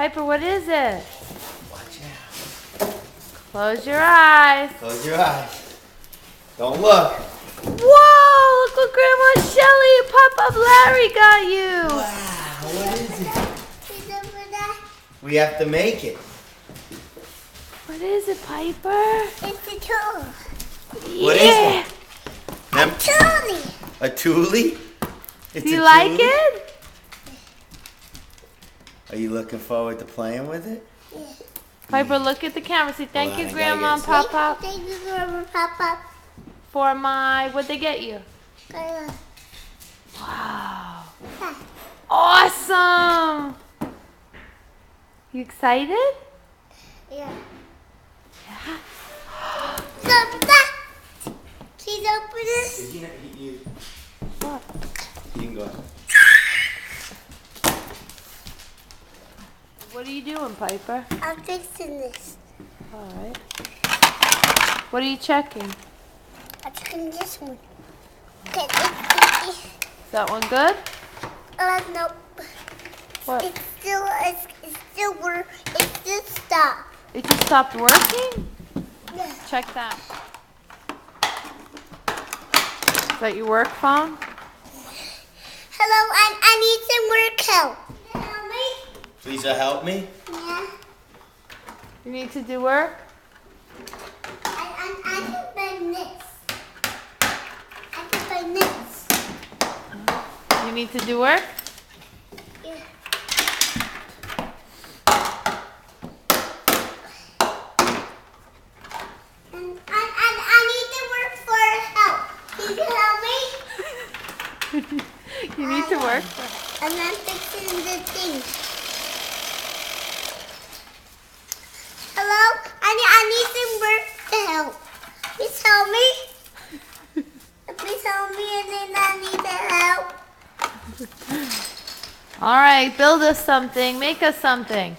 Piper, what is it? Watch out. Close your eyes. Close your eyes. Don't look. Whoa, look what Grandma Shelly and Papa Larry got you. Wow, what is it? We have to make it. What is it, Piper? It's a tool. What is it? A toolie. A toolie? It's Do you a like toolie? it? Are you looking forward to playing with it? Yeah. Piper, look at the camera. Say thank Hold you, on, I Grandma and gotta Papa, Thank you, Grandma, Papa. for my, what'd they get you? Yeah. Wow. Awesome. You excited? Yeah. Yeah. Please open this. What? You can go. What are you doing, Piper? I'm fixing this. All right. What are you checking? Is I'm checking this one. Okay, that one good? nope. What? It's still stopped. It just stopped working? Yeah. Check that. Is that your work phone? Hello, I need some work help. Can you help me? Please help me. Yeah. You need to do work? I can bend this. I can bend this. You need to do work? Yeah. And I need to work for help. Can you help me? You need to work? And I'm fixing the thing. Hello? I need some work to help. Please help me. Please help me and then I need help. All right, build us something. Make us something.